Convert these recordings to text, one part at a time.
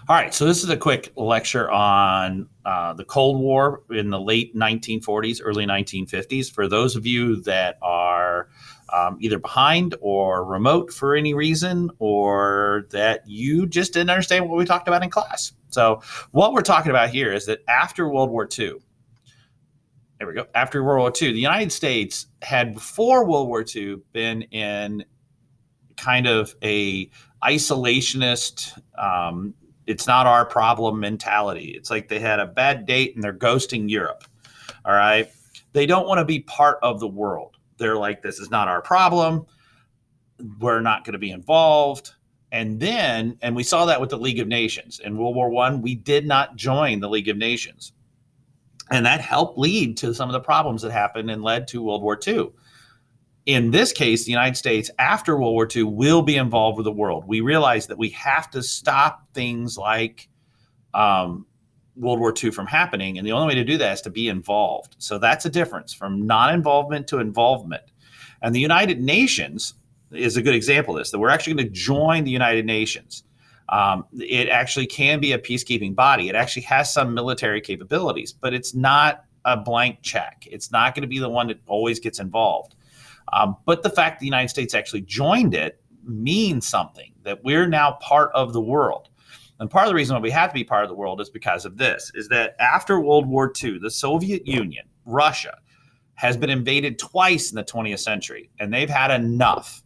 All right, so this is a quick lecture on the Cold War in the late 1940s, early 1950s. For those of you that are either behind or remote for any reason, or that you just didn't understand what we talked about in class. So what we're talking about here is that after World War II, there we go, after World War II, the United States had before World War II been in kind of a isolationist, it's not our problem mentality. It's like they had a bad date and they're ghosting Europe. All right. They don't want to be part of the world. They're like, this is not our problem. We're not going to be involved. And we saw that with the League of Nations. In World War I, we did not join the League of Nations. And that helped lead to some of the problems that happened and led to World War II. In this case, the United States, after World War II, will be involved with the world. We realize that we have to stop things like World War II from happening. And the only way to do that is to be involved. So that's a difference from non-involvement to involvement. And the United Nations is a good example of this, that we're actually going to join the United Nations. It actually can be a peacekeeping body. It actually has some military capabilities, but it's not a blank check. It's not going to be the one that always gets involved. But the fact the United States actually joined it means something, that we're now part of the world. And part of the reason why we have to be part of the world is because of this, is that after World War II, the Soviet Union, Russia, has been invaded twice in the 20th century, and they've had enough.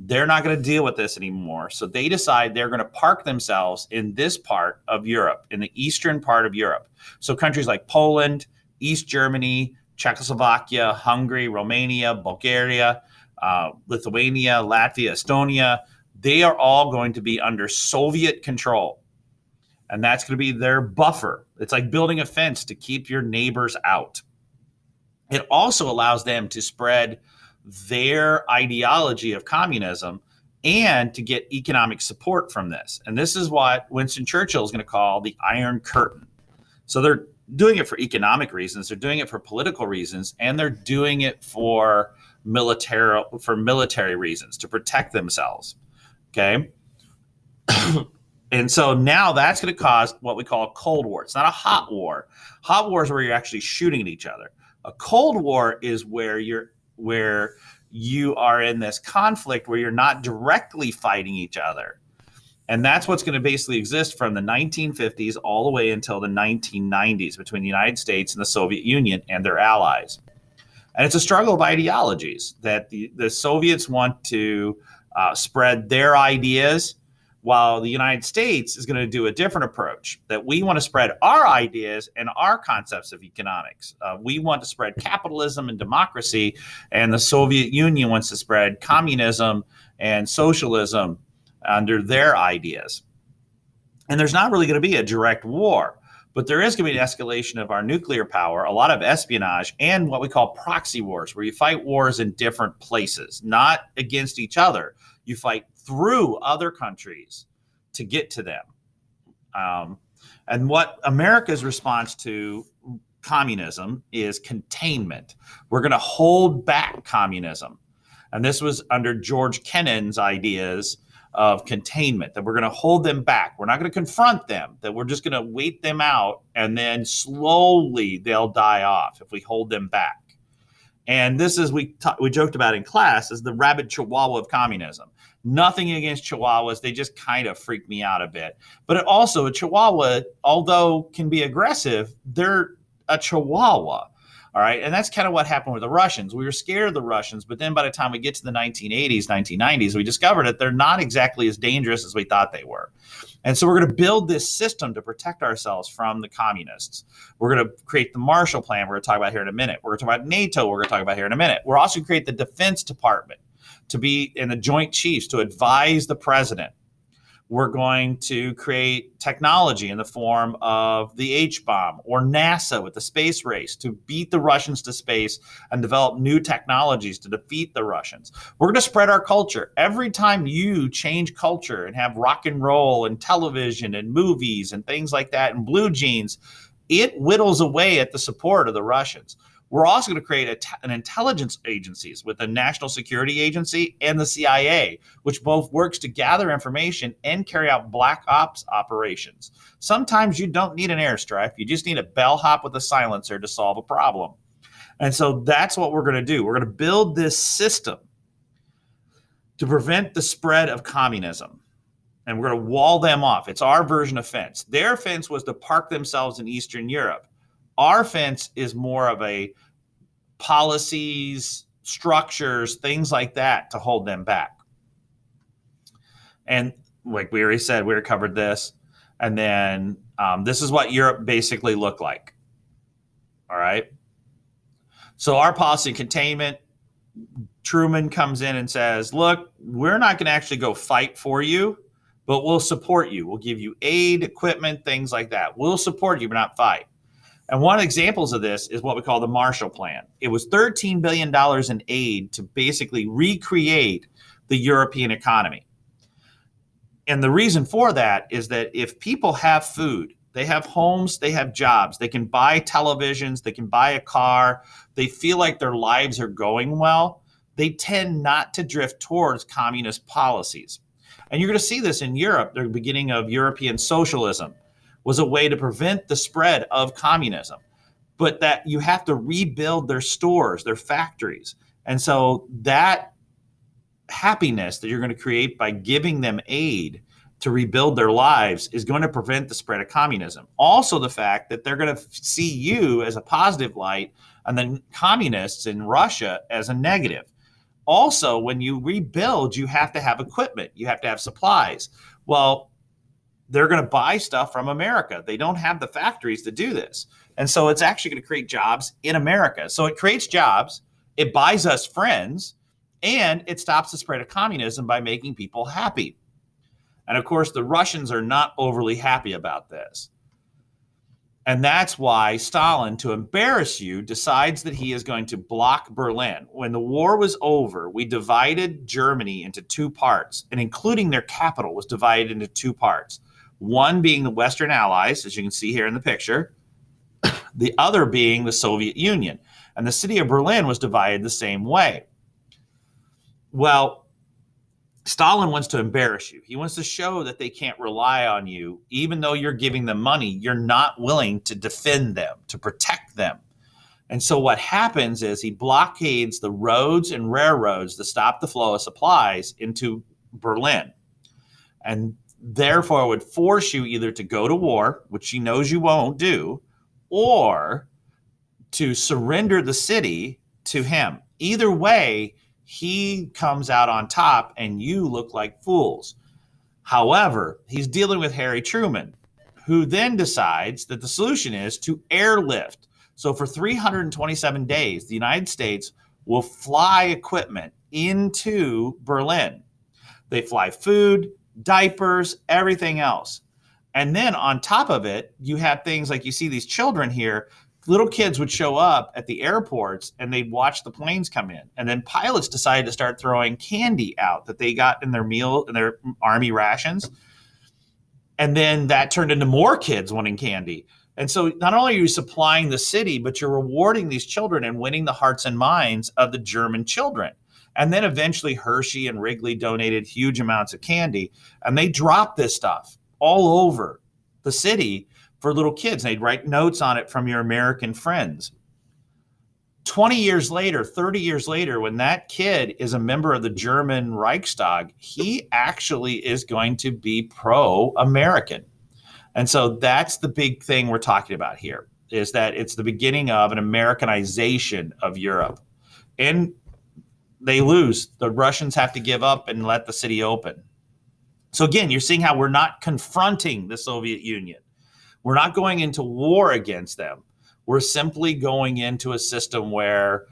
They're not going to deal with this anymore. So they decide they're going to park themselves in this part of Europe, in the eastern part of Europe. So countries like Poland, East Germany, Czechoslovakia, Hungary, Romania, Bulgaria, Lithuania, Latvia, Estonia, they are all going to be under Soviet control. And that's going to be their buffer. It's like building a fence to keep your neighbors out. It also allows them to spread their ideology of communism and to get economic support from this. And this is what Winston Churchill is going to call the Iron Curtain. So they're doing it for economic reasons, they're doing it for political reasons, and they're doing it for military reasons, to protect themselves. Okay. And so now that's going to cause what we call a Cold War. It's not a hot war. Hot war is where you're actually shooting at each other. A Cold War is where you are in this conflict where you're not directly fighting each other. And that's what's going to basically exist from the 1950s all the way until the 1990s between the United States and the Soviet Union and their allies. And it's a struggle of ideologies that the Soviets want to spread their ideas, while the United States is going to do a different approach, that we want to spread our ideas and our concepts of economics. We want to spread capitalism and democracy, and the Soviet Union wants to spread communism and socialism under their ideas. And there's not really going to be a direct war, but there is going to be an escalation of our nuclear power, a lot of espionage, and what we call proxy wars, where you fight wars in different places, not against each other. You fight through other countries to get to them. And what America's response to communism is containment. We're going to hold back communism. And this was under George Kennan's ideas of containment, that we're going to hold them back. We're not going to confront them, that we're just going to wait them out, and then slowly they'll die off if we hold them back. And this is, we joked about in class, is the rabid chihuahua of communism. Nothing against chihuahuas. They just kind of freak me out a bit. But also a chihuahua, although can be aggressive, they're a chihuahua. All right. And that's kind of what happened with the Russians. We were scared of the Russians, but then by the time we get to the 1980s, 1990s, we discovered that they're not exactly as dangerous as we thought they were. And so we're going to build this system to protect ourselves from the communists. We're going to create the Marshall Plan. We're going to talk about here in a minute. We're going to talk about NATO. We're going to talk about here in a minute. We're also going to create the Defense Department to be in the Joint Chiefs to advise the president. We're going to create technology in the form of the H-bomb, or NASA with the space race to beat the Russians to space and develop new technologies to defeat the Russians. We're going to spread our culture. Every time you change culture and have rock and roll and television and movies and things like that and blue jeans, it whittles away at the support of the Russians. We're also going to create an intelligence agencies with the National Security Agency and the CIA, which both works to gather information and carry out black ops operations. Sometimes you don't need an airstrike. You just need a bellhop with a silencer to solve a problem. And so that's what we're going to do. We're going to build this system to prevent the spread of communism. And we're going to wall them off. It's our version of fence. Their fence was to park themselves in Eastern Europe. Our fence is more of a policies, structures, things like that to hold them back. And like we already said, we already covered this. And then this is what Europe basically looked like. All right. So our policy containment, Truman comes in and says, look, we're not going to actually go fight for you, but we'll support you. We'll give you aid, equipment, things like that. We'll support you, but not fight. And one of the examples of this is what we call the Marshall Plan. It was $13 billion in aid to basically recreate the European economy. And the reason for that is that if people have food, they have homes, they have jobs, they can buy televisions, they can buy a car, they feel like their lives are going well, they tend not to drift towards communist policies. And you're going to see this in Europe. The beginning of European socialism was a way to prevent the spread of communism, but that you have to rebuild their stores, their factories. And so that happiness that you're going to create by giving them aid to rebuild their lives is going to prevent the spread of communism. Also, the fact that they're going to see you as a positive light and then communists in Russia as a negative. Also, when you rebuild, you have to have equipment. You have to have supplies. Well, they're going to buy stuff from America. They don't have the factories to do this. And so it's actually going to create jobs in America. So it creates jobs, it buys us friends, and it stops the spread of communism by making people happy. And of course, the Russians are not overly happy about this. And that's why Stalin, to embarrass you, decides that he is going to block Berlin. When the war was over, we divided Germany into two parts, and including their capital was divided into two parts. One being the Western Allies, as you can see here in the picture, the other being the Soviet Union. And the city of Berlin was divided the same way. Well, Stalin wants to embarrass you. He wants to show that they can't rely on you. Even though you're giving them money, you're not willing to defend them, to protect them. And so what happens is he blockades the roads and railroads to stop the flow of supplies into Berlin. And therefore would force you either to go to war, which he knows you won't do, or to surrender the city to him. Either way, he comes out on top and you look like fools. However, he's dealing with Harry Truman, who then decides that the solution is to airlift. So for 327 days, the United States will fly equipment into Berlin. They fly food, diapers, everything else. And then on top of it, you have things like you see these children here. Little kids would show up at the airports and they'd watch the planes come in. And then pilots decided to start throwing candy out that they got in their meal, in their army rations. And then that turned into more kids wanting candy. And so not only are you supplying the city, but you're rewarding these children and winning the hearts and minds of the German children. And then eventually Hershey and Wrigley donated huge amounts of candy. And they dropped this stuff all over the city for little kids. And they'd write notes on it from your American friends. 20 years later, 30 years later, when that kid is a member of the German Reichstag, he actually is going to be pro-American. And so that's the big thing we're talking about here, is that it's the beginning of an Americanization of Europe. And they lose. The Russians have to give up and let the city open. So again, you're seeing how we're not confronting the Soviet Union. We're not going into war against them. We're simply going into a system where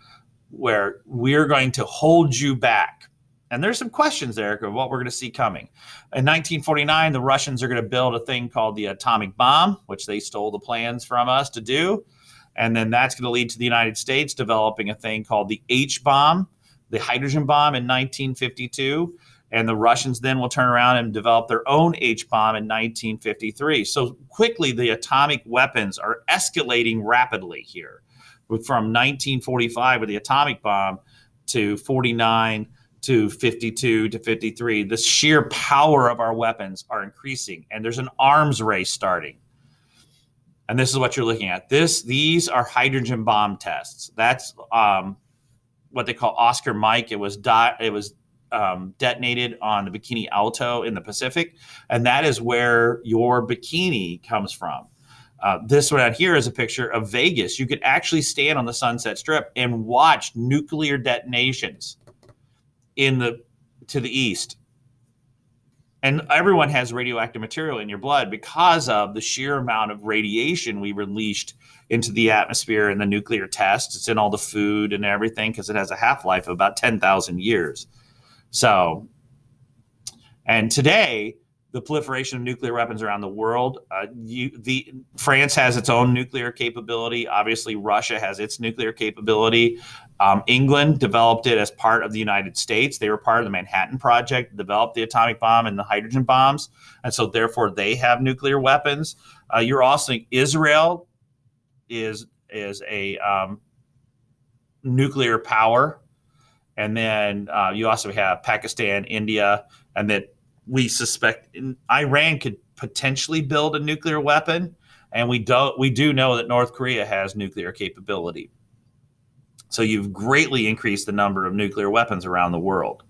we're going to hold you back. And there's some questions, Eric, of what we're going to see coming. In 1949, the Russians are going to build a thing called the atomic bomb, which they stole the plans from us to do. And then that's going to lead to the United States developing a thing called the H-bomb, the hydrogen bomb in 1952. And the Russians then will turn around and develop their own H-bomb in 1953. So quickly, the atomic weapons are escalating rapidly here. from 1945 with the atomic bomb to 49 to 52 to 53. The sheer power of our weapons are increasing, and there's an arms race starting. And this is what you're looking at. These are hydrogen bomb tests. That's what they call Oscar Mike. It was detonated on the Bikini Atoll in the Pacific, and that is where your bikini comes from. This one out here is a picture of Vegas. You could actually stand on the Sunset Strip and watch nuclear detonations to the east. And everyone has radioactive material in your blood because of the sheer amount of radiation we released into the atmosphere in the nuclear tests. It's in all the food and everything because it has a half-life of about 10,000 years. So, and today, the proliferation of nuclear weapons around the world, France has its own nuclear capability. Obviously, Russia has its nuclear capability. England developed it as part of the United States. They were part of the Manhattan Project, developed the atomic bomb and the hydrogen bombs. And so therefore they have nuclear weapons. You're also Israel is a nuclear power. And then you also have Pakistan, India, and that we suspect Iran could potentially build a nuclear weapon. And we do know that North Korea has nuclear capability. So you've greatly increased the number of nuclear weapons around the world.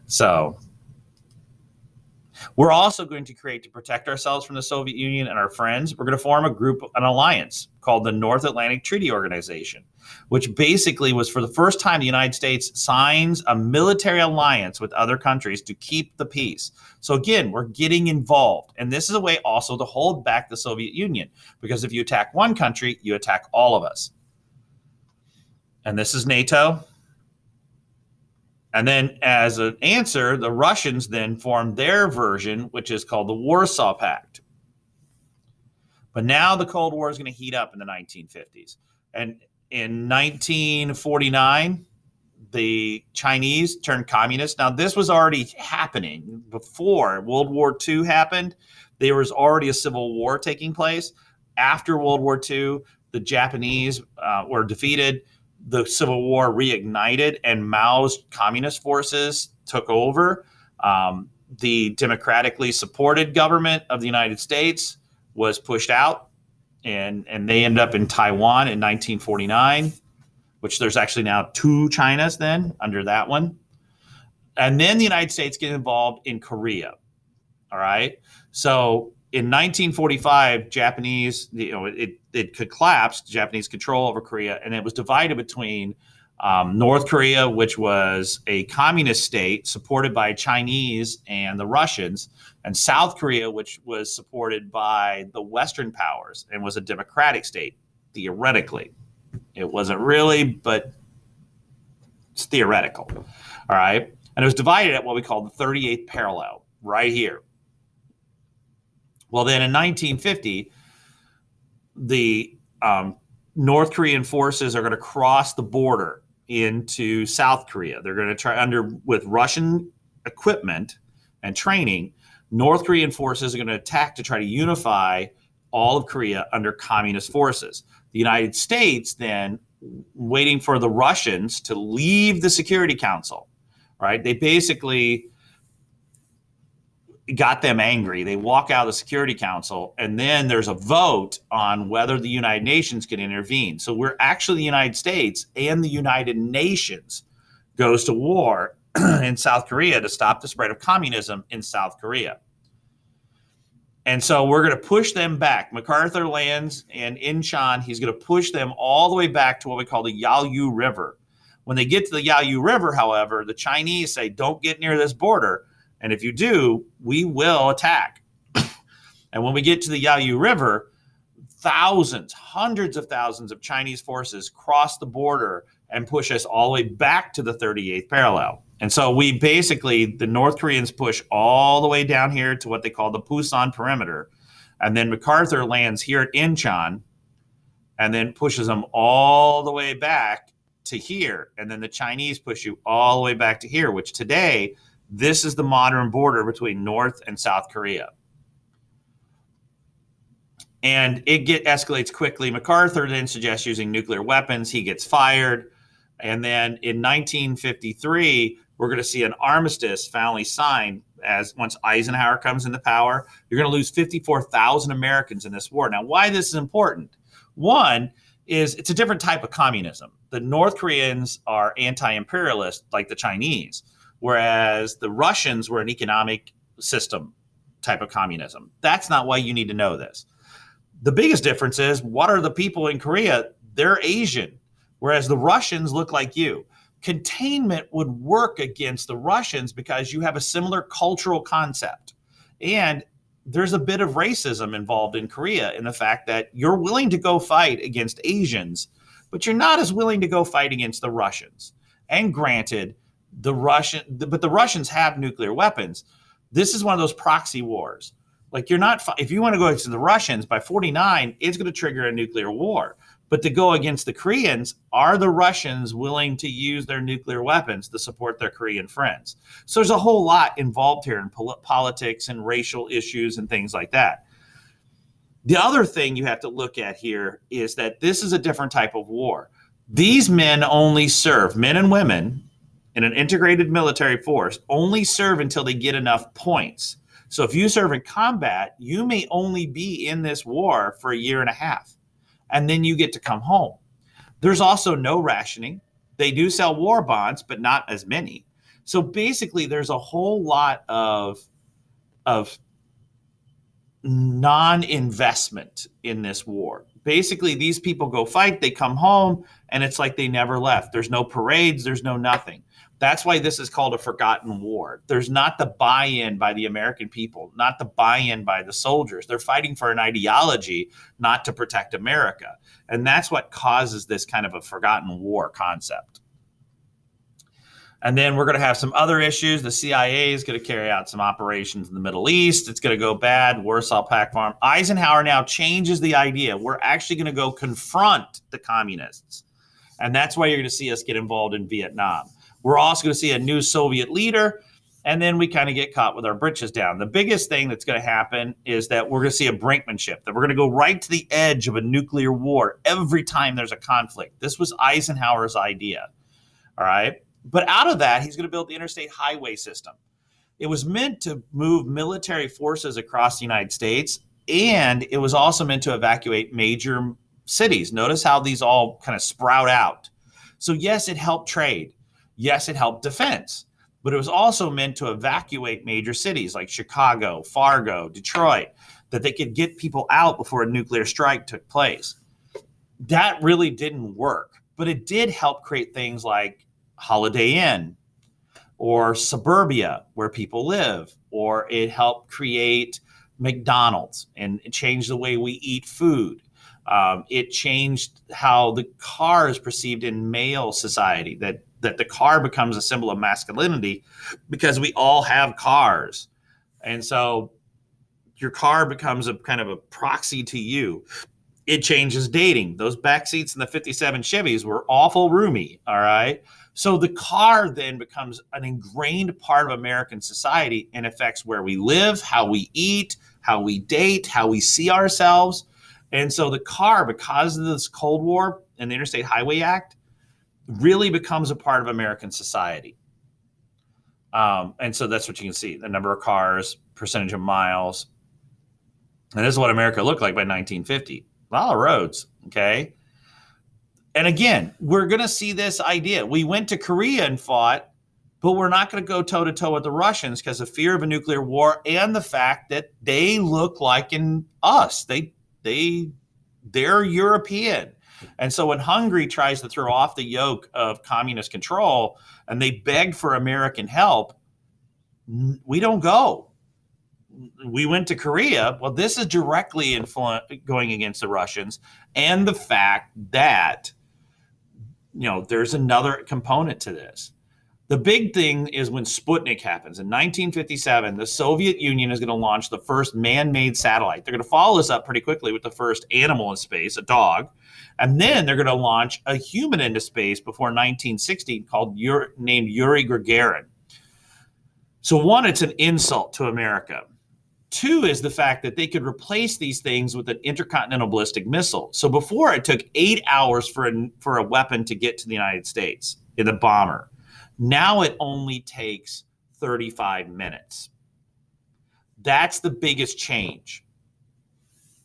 So we're also going to create, to protect ourselves from the Soviet Union and our friends, we're going to form an alliance called the North Atlantic Treaty Organization, which basically was for the first time the United States signs a military alliance with other countries to keep the peace. So again, we're getting involved. And this is a way also to hold back the Soviet Union, because if you attack one country, you attack all of us. And this is NATO. And then as an answer, the Russians then formed their version, which is called the Warsaw Pact. But now the Cold War is going to heat up in the 1950s. And in 1949, the Chinese turned communist. Now, this was already happening before World War II happened. There was already a civil war taking place. After World War II, the Japanese were defeated. The Civil War reignited and Mao's communist forces took over. The democratically supported government of the United States was pushed out, and they ended up in Taiwan in 1949, which there's actually now two Chinas then under that one. And then the United States get involved in Korea. All right. So in 1945, Japanese, it could collapse, Japanese control over Korea, and it was divided between North Korea, which was a communist state supported by Chinese and the Russians, and South Korea, which was supported by the Western powers and was a democratic state, theoretically. It wasn't really, but it's theoretical. All right. And it was divided at what we call the 38th parallel, right here. Well, then in 1950, the North Korean forces are going to cross the border into South Korea. They're going to try with Russian equipment and training. North Korean forces are going to attack to try to unify all of Korea under communist forces. The United States then waiting for the Russians to leave the Security Council, right? They basically got them angry. They walk out of the Security Council, and then there's a vote on whether the United Nations can intervene. So we're actually the United States and the United Nations goes to war in South Korea to stop the spread of communism in South Korea. And so we're going to push them back. MacArthur lands, and Incheon, he's going to push them all the way back to what we call the Yalu River. When they get to the Yalu River, however, the Chinese say, don't get near this border. And if you do, we will attack. And when we get to the Yalu River, thousands, hundreds of thousands of Chinese forces cross the border and push us all the way back to the 38th parallel. And so the North Koreans push all the way down here to what they call the Pusan perimeter. And then MacArthur lands here at Incheon and then pushes them all the way back to here. And then the Chinese push you all the way back to here, which today, this is the modern border between North and South Korea. And escalates quickly. MacArthur then suggests using nuclear weapons. He gets fired. And then in 1953, we're going to see an armistice finally signed as once Eisenhower comes into power. You're going to lose 54,000 Americans in this war. Now, why this is important? One is it's a different type of communism. The North Koreans are anti-imperialist like the Chinese, whereas the Russians were an economic system type of communism. That's not why you need to know this. The biggest difference is what are the people in Korea? They're Asian, whereas the Russians look like you. Containment would work against the Russians because you have a similar cultural concept. And there's a bit of racism involved in Korea in the fact that you're willing to go fight against Asians, but you're not as willing to go fight against the Russians. And granted, the Russians have nuclear weapons. This is one of those proxy wars. Like if you want to go against the Russians by 49, it's going to trigger a nuclear war. But to go against the Koreans, are the Russians willing to use their nuclear weapons to support their Korean friends? So there's a whole lot involved here in politics and racial issues and things like that. The other thing you have to look at here is that this is a different type of war. These men only serve, men and women in an integrated military force, only serve until they get enough points. So if you serve in combat, you may only be in this war for a year and a half, and then you get to come home. There's also no rationing. They do sell war bonds, but not as many. So basically, there's a whole lot of non-investment in this war. Basically, these people go fight, they come home, and it's like they never left. There's no parades, there's no nothing. That's why this is called a forgotten war. There's not the buy-in by the American people, not the buy-in by the soldiers. They're fighting for an ideology, not to protect America. And that's what causes this kind of a forgotten war concept. And then we're going to have some other issues. The CIA is going to carry out some operations in the Middle East. It's going to go bad. Warsaw Pact Farm. Eisenhower now changes the idea. We're actually going to go confront the communists. And that's why you're going to see us get involved in Vietnam. We're also going to see a new Soviet leader, and then we kind of get caught with our britches down. The biggest thing that's going to happen is that we're going to see a brinkmanship, that we're going to go right to the edge of a nuclear war every time there's a conflict. This was Eisenhower's idea, all right? But out of that, he's going to build the interstate highway system. It was meant to move military forces across the United States, and it was also meant to evacuate major cities. Notice how these all kind of sprout out. So yes, it helped trade. Yes, it helped defense, but it was also meant to evacuate major cities like Chicago, Fargo, Detroit, that they could get people out before a nuclear strike took place. That really didn't work, but it did help create things like Holiday Inn or suburbia where people live, or it helped create McDonald's and change the way we eat food. It changed how the car is perceived in male society, that the car becomes a symbol of masculinity because we all have cars. And so your car becomes a kind of a proxy to you. It changes dating. Those back seats in the 57 Chevys were awful roomy, all right? So the car then becomes an ingrained part of American society and affects where we live, how we eat, how we date, how we see ourselves. And so the car, because of this Cold War and the Interstate Highway Act, really becomes a part of American society. And so that's what you can see, the number of cars, percentage of miles. And this is what America looked like by 1950. A lot of roads, okay? And again, we're going to see this idea. We went to Korea and fought, but we're not going to go toe-to-toe with the Russians because of fear of a nuclear war and the fact that they look like in us. They're European. And so when Hungary tries to throw off the yoke of communist control and they beg for American help, we don't go. We went to Korea. Well, this is directly going against the Russians, and the fact that, there's another component to this. The big thing is when Sputnik happens. In 1957, the Soviet Union is going to launch the first man-made satellite. They're going to follow this up pretty quickly with the first animal in space, a dog. And then they're going to launch a human into space before 1960 named Yuri Gagarin. So one, it's an insult to America. Two is the fact that they could replace these things with an intercontinental ballistic missile. So before, it took 8 hours for a weapon to get to the United States in a bomber. Now it only takes 35 minutes. That's the biggest change.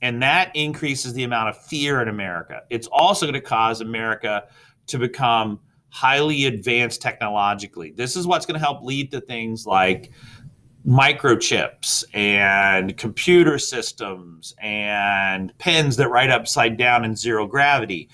And that increases the amount of fear in America. It's also going to cause America to become highly advanced technologically. This is what's going to help lead to things like microchips and computer systems and pens that write upside down in zero gravity.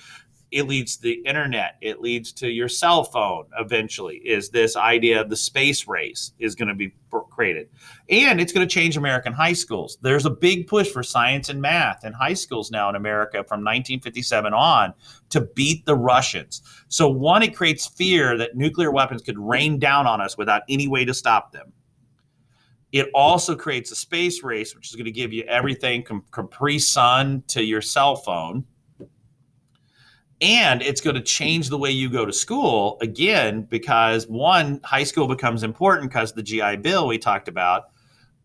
It leads to the internet. It leads to your cell phone eventually, is this idea of the space race is going to be created. And it's going to change American high schools. There's a big push for science and math in high schools now in America from 1957 on to beat the Russians. So one, it creates fear that nuclear weapons could rain down on us without any way to stop them. It also creates a space race, which is going to give you everything from Capri Sun to your cell phone. And it's going to change the way you go to school, again, because one, high school becomes important because of the GI Bill we talked about,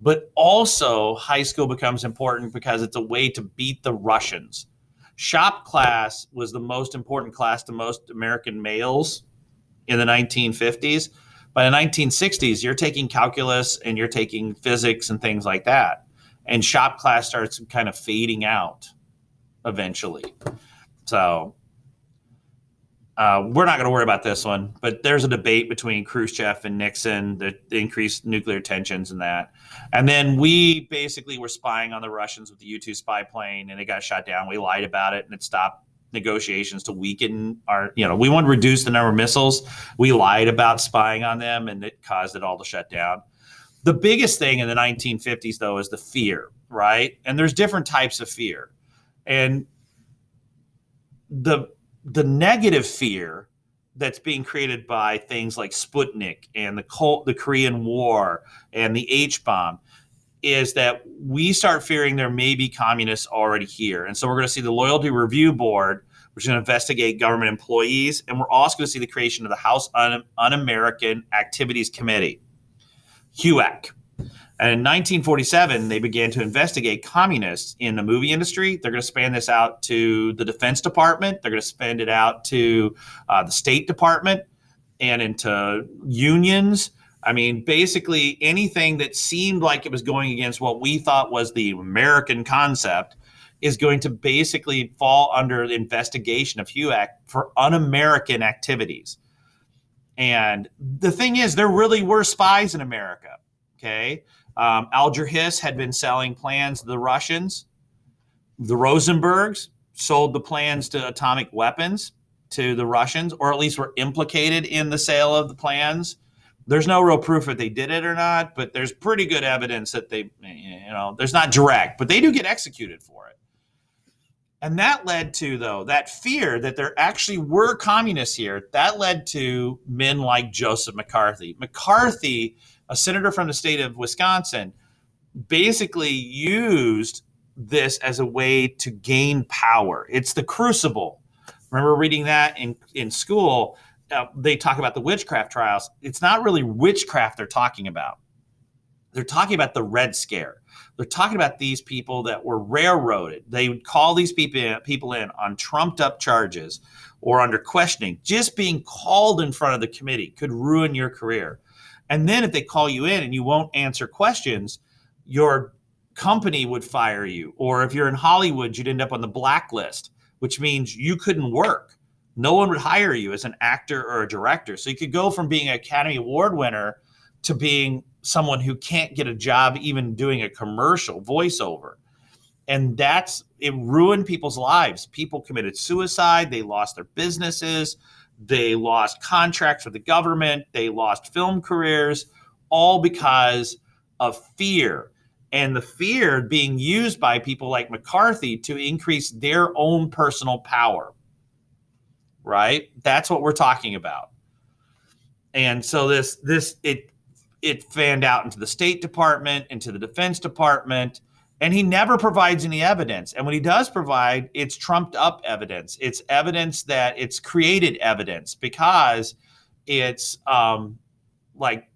but also high school becomes important because it's a way to beat the Russians. Shop class was the most important class to most American males in the 1950s. By the 1960s, you're taking calculus and you're taking physics and things like that. And shop class starts kind of fading out eventually. So we're not going to worry about this one, but there's a debate between Khrushchev and Nixon that increased nuclear tensions and that. And then we basically were spying on the Russians with the U-2 spy plane, and it got shot down. We lied about it, and it stopped negotiations to weaken our, we want to reduce the number of missiles. We lied about spying on them, and it caused it all to shut down. The biggest thing in the 1950s, though, is the fear, right? And there's different types of fear. And the negative fear that's being created by things like Sputnik and the Korean War and the H-bomb is that we start fearing there may be communists already here. And so we're going to see the Loyalty Review Board, which is going to investigate government employees. And we're also going to see the creation of the House Un-American Activities Committee, HUAC. And in 1947, they began to investigate communists in the movie industry. They're going to span this out to the Defense Department. They're going to span it out to the State Department and into unions. I mean, basically anything that seemed like it was going against what we thought was the American concept is going to basically fall under the investigation of HUAC for un-American activities. And the thing is, there really were spies in America, okay? Alger Hiss had been selling plans to the Russians. The Rosenbergs sold the plans to atomic weapons to the Russians, or at least were implicated in the sale of the plans. There's no real proof that they did it or not, but there's pretty good evidence that they, there's not direct, but they do get executed for it. And that led to, though, that fear that there actually were communists here, that led to men like Joseph McCarthy. McCarthy, a senator from the state of Wisconsin, basically used this as a way to gain power. It's the crucible. Remember reading that in school? They talk about the witchcraft trials. It's not really witchcraft they're talking about. They're talking about the Red Scare. They're talking about these people that were railroaded. They would call these people in on trumped up charges or under questioning. Just being called in front of the committee could ruin your career. And then if they call you in and you won't answer questions, your company would fire you. Or if you're in Hollywood, you'd end up on the blacklist, which means you couldn't work. No one would hire you as an actor or a director. So you could go from being an Academy Award winner to being someone who can't get a job even doing a commercial voiceover. And it ruined people's lives. People committed suicide. They lost their businesses. They lost contracts with the government. They lost film careers, all because of fear. And the fear being used by people like McCarthy to increase their own personal power. Right? That's what we're talking about. And so it fanned out into the State Department, into the Defense Department, and he never provides any evidence. And when he does provide, it's trumped up evidence. It's evidence that it's created evidence because it's like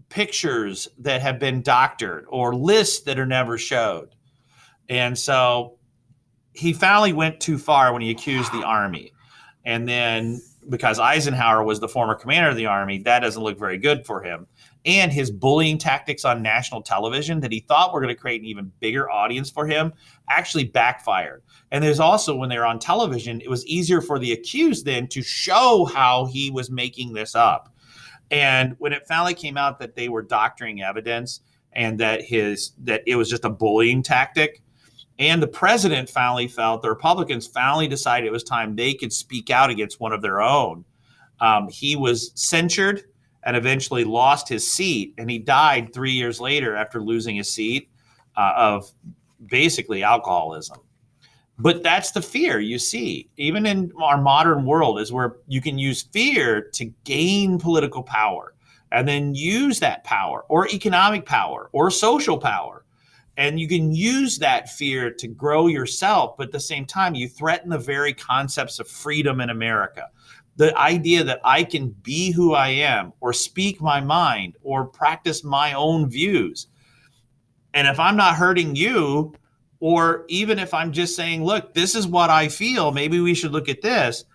pictures that have been doctored or lists that are never showed. And so he finally went too far when he accused the army. And then because Eisenhower was the former commander of the army, that doesn't look very good for him. And his bullying tactics on national television that he thought were going to create an even bigger audience for him actually backfired. And there's also, when they're on television, it was easier for the accused then to show how he was making this up. And when it finally came out that they were doctoring evidence and that it was just a bullying tactic, and the president finally felt, the Republicans finally decided it was time they could speak out against one of their own. He was censured and eventually lost his seat, and he died 3 years later after losing his seat of basically alcoholism. But that's the fear you see, even in our modern world, is where you can use fear to gain political power and then use that power or economic power or social power. And you can use that fear to grow yourself, but at the same time, you threaten the very concepts of freedom in America. The idea that I can be who I am or speak my mind or practice my own views. And if I'm not hurting you, or even if I'm just saying, look, this is what I feel, maybe we should look at this.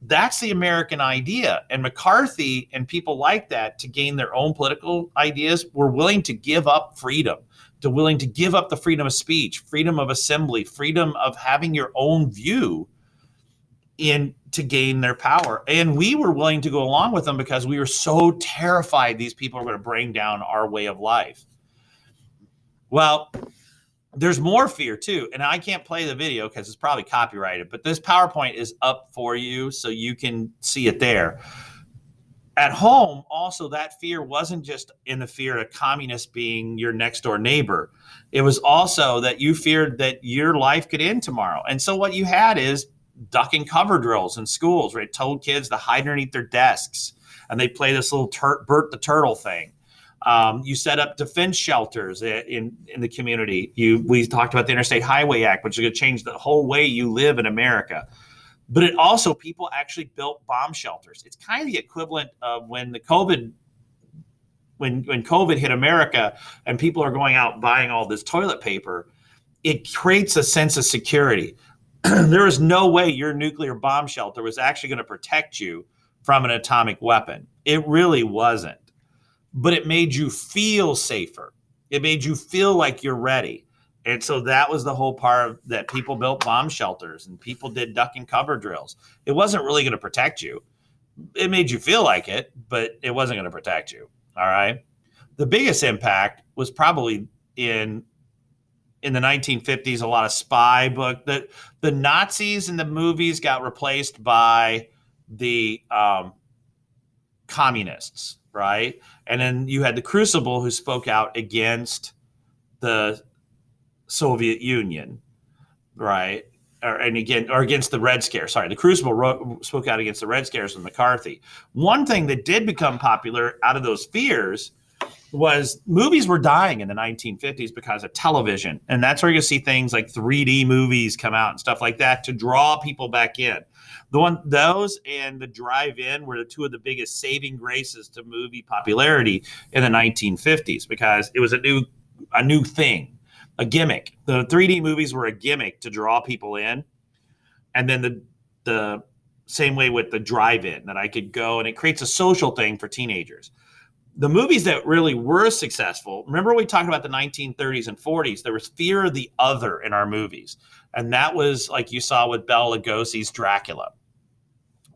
That's the American idea. And McCarthy and people like that, to gain their own political ideas, were willing to give up freedom, willing to give up the freedom of speech, freedom of assembly, freedom of having your own view to gain their power. And we were willing to go along with them because we were so terrified these people are going to bring down our way of life. Well, there's more fear too. And I can't play the video because it's probably copyrighted, but this PowerPoint is up for you so you can see it there. At home, also, that fear wasn't just in the fear of communists being your next door neighbor. It was also that you feared that your life could end tomorrow. And so what you had is duck and cover drills in schools, where it told kids to hide underneath their desks, and they play this little Bert the Turtle thing. You set up defense shelters in the community. We talked about the Interstate Highway Act, which is going to change the whole way you live in America. But it also, people actually built bomb shelters. It's kind of the equivalent of when COVID hit America and people are going out buying all this toilet paper. It creates a sense of security. There is no way your nuclear bomb shelter was actually going to protect you from an atomic weapon. It really wasn't. But it made you feel safer. It made you feel like you're ready. And so that was the whole part of that. People built bomb shelters and people did duck and cover drills. It wasn't really going to protect you. It made you feel like it, but it wasn't going to protect you. All right. The biggest impact was probably in the 1950s, a lot of spy book. The Nazis in the movies got replaced by the communists, right? And then you had the Crucible, who spoke out against the Soviet Union, right? Or against the Red Scare. Sorry, the Crucible spoke out against the Red Scares with McCarthy. One thing that did become popular out of those fears was movies were dying in the 1950s because of television. And that's where you see things like 3D movies come out and stuff like that to draw people back in. Those and the drive-in were the two of the biggest saving graces to movie popularity in the 1950s, because it was a new thing, a gimmick. The 3D movies were a gimmick to draw people in. And then the same way with the drive-in, that I could go, and it creates a social thing for teenagers. The movies that really were successful, remember we talked about the 1930s and 40s, there was fear of the other in our movies. And that was like you saw with Bela Lugosi's Dracula,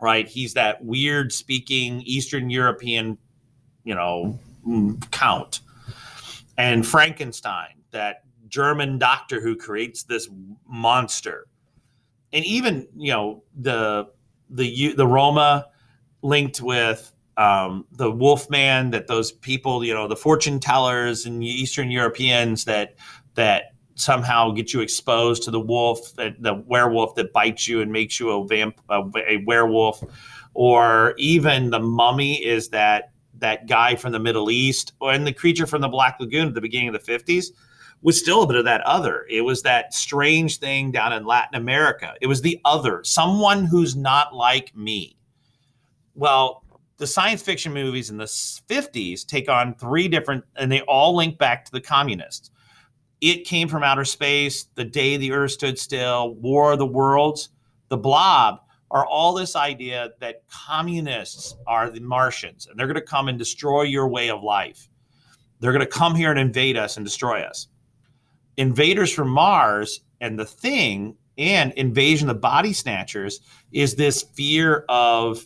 right? He's that weird speaking Eastern European, count. And Frankenstein, that German doctor who creates this monster. And even, the Roma linked with the Wolfman, that those people, the fortune tellers and Eastern Europeans that somehow get you exposed to the wolf, the werewolf that bites you and makes you a werewolf. Or even the Mummy is that guy from the Middle East, and the Creature from the Black Lagoon at the beginning of the 50s was still a bit of that other. It was that strange thing down in Latin America. It was the other, someone who's not like me. Well, the science fiction movies in the 50s take on three different, and they all link back to the communists. It Came from Outer Space, The Day the Earth Stood Still, War of the Worlds, The Blob are all this idea that communists are the Martians and they're going to come and destroy your way of life. They're going to come here and invade us and destroy us. Invaders from Mars and The Thing and Invasion of the Body Snatchers is this fear of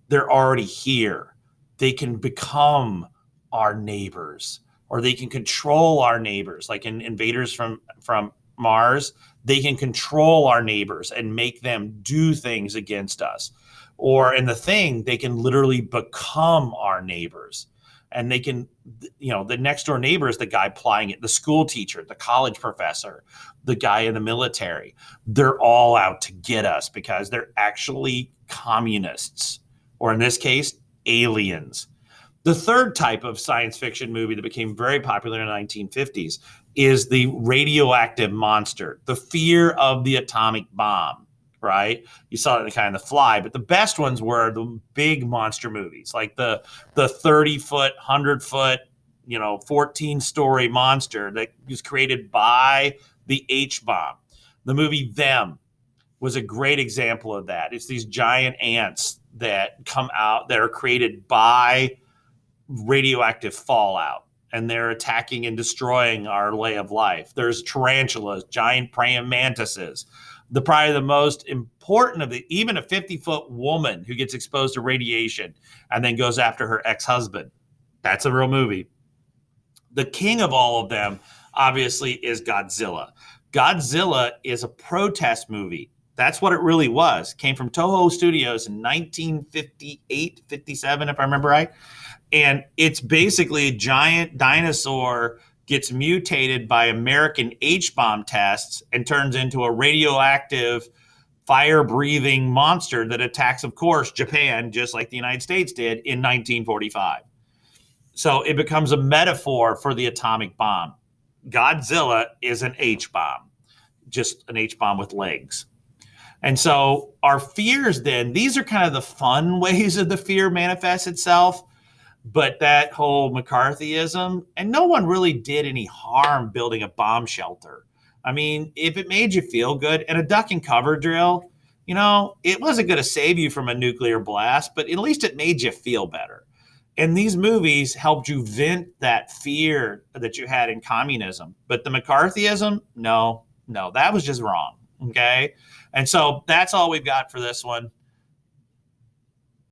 they're already here. They can become our neighbors, or they can control our neighbors. Like in Invaders from Mars, they can control our neighbors and make them do things against us. Or in The Thing, they can literally become our neighbors. And they can, the next door neighbor is the guy plying it, the school teacher, the college professor, the guy in the military. They're all out to get us because they're actually communists, or in this case, aliens. The third type of science fiction movie that became very popular in the 1950s is the radioactive monster, the fear of the atomic bomb, right? You saw it in kind of The Fly, but the best ones were the big monster movies, like the 30-foot, 100-foot, 14-story monster that was created by the H-bomb. The movie Them was a great example of that. It's these giant ants that come out that are created by radioactive fallout, and they're attacking and destroying our way of life. There's tarantulas, giant praying mantises. Probably the most important of even a 50-foot woman who gets exposed to radiation and then goes after her ex-husband. That's a real movie. The king of all of them, obviously, is Godzilla. Godzilla is a protest movie. That's what it really was. Came from Toho Studios in 1958, 57, if I remember right. And it's basically a giant dinosaur gets mutated by American H-bomb tests and turns into a radioactive, fire-breathing monster that attacks, of course, Japan, just like the United States did in 1945. So it becomes a metaphor for the atomic bomb. Godzilla is an H-bomb, just an H-bomb with legs. And so our fears then, these are kind of the fun ways that the fear manifests itself. But that whole McCarthyism, and no one really did any harm building a bomb shelter. I mean, if it made you feel good, and a duck and cover drill, it wasn't going to save you from a nuclear blast, but at least it made you feel better. And these movies helped you vent that fear that you had in communism. But the McCarthyism, no, that was just wrong. Okay. And so that's all we've got for this one.